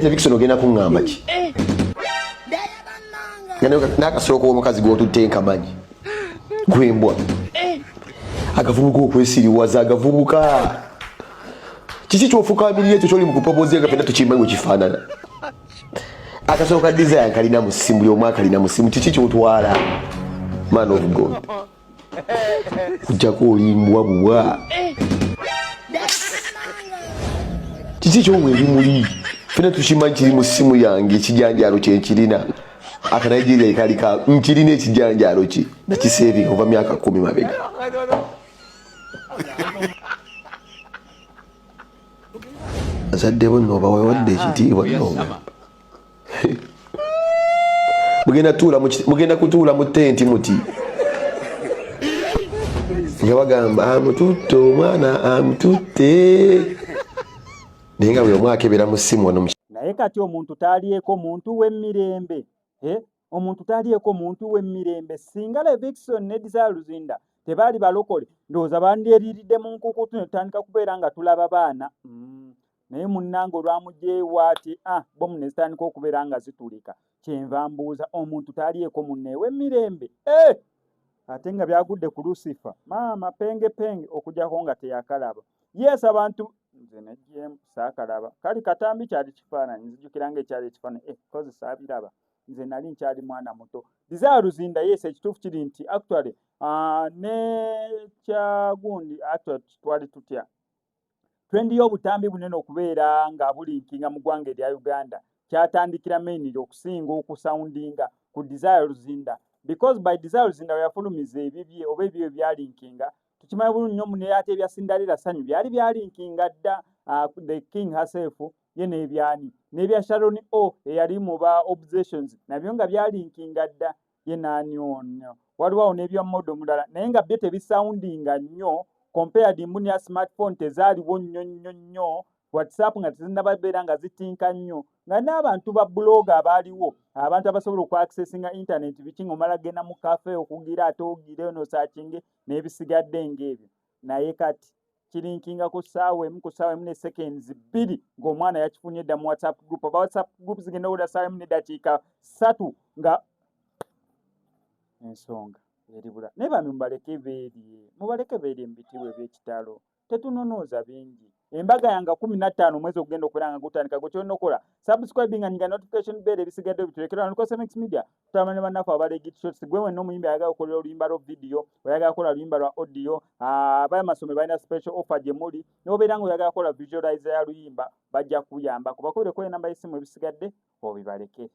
ate Vixen ogenda kuŋŋamba ki n'akasolo k'omukazi gw'otutte enkamanyi gwembwa agavubuka okwesiriwaza agavubuka kiki kyofukamirira ekyo kyoli mu kupropozi nga fena tukimanyi bwe kifaanana akasolo ka design kalina mu ssimu buli omu akalina mu ssimu kiki kyotwala man of God kujjako olimbwa buwa kiki kyomwe ebimuli fena tukimanyi kiri mu ssimu yange ekijanjaalo kyenkirina akanigeria ekalika nkirina ekijanjaalo ki nakiseevinga ova myaka 10 mabega azadde bo nno bawewadde ekitiibwa nno mugenda kutuula mu tenti muti nga bagamba amututte omwana amututte naye nga buli omu akebera mu ssimu wano naye kati omuntu talyeko muntu w'emirembe omuntu talyeko muntu w'emirembe singa le Vixen ne Desire Luzinda tebaali balokole ndowooza bandyeriiridde mu nkukutu ne tutandika kubeera nga tulaba baana naye munnange olwamugyeewo ati bomu ne zitandika okubeera nga zitulika kyenva mbuuza omuntu talyeko munneewe emirembe ate nga byagudde ku Lucifer maama penge okujjako nga teyakalaba yes abantu nze nejjemu saakalaba kali katambi kyali kifaananyi nzijukira ng'ekyali ekifaananyi kozi saabiraba nze nali nkyali mwana muto Desire Luzinda yes ekituufu kiri nti actually ne kyagundi actually twali tutya twendi y'obutambi bunene okubeera nga bulinkinga mu ggwanga erya Uganda kyatandikira mainly okusinga okusoundinga ku Desire Luzinda because by Desire Luzinda yafulumiza ebibye oba ebyo ebyalinkinga tukimanyi bulungi nnyo muneera ate ebya Cinderella Sanyu byali byalinkinga dda the king herself ye n'ebyani n'ebya Sharon O eyali mu ba obsessions nabyo nga byalinkinga dda ye naani ono waliwo n'ebya modo mulala naye nga byo tebisoundinga nnyo compared mbuni ya smartphone tezaaliwo nnyo WhatsApp nga tezinnababeera nga zitinka nnyo nga n'abantu ba blog abaaliwo abantu abasobola okwaccessinga internet biki ng'omala genda mu cafe okugira ate ogire ono saakinge n'ebisigadde ng'ebyo naye kati kirinkinga ku ssaawa emu ne seconds 2 ng'omwana yakifunye dda mu WhatsApp group aba WhatsApp group zigenda wula ssaawa emu n'eddakiika 3 nga ensonga eribula naye bamwe mubaleke beeri mubitiibwa eby'ekitalo tetunonooza bingi embaga yange 15 omwezi ogenda okubeera nga gutandika gwe kyolina okukola subscribing nga notification bell ebisigadde bitulekera wano Cosmix Media tutamanya ne bannaffe abalegit shots gwe wenna omuyimbi ayagala okukolera oluyimba lwa video oyagala kukola oluyimba lwa audio abamasomero balina special offer gye muli n'obeera nga oyagala kukola visualizer ya luyimba bajja kuyamba kubakubireko enamba y'essimu ebisigadde obibaleke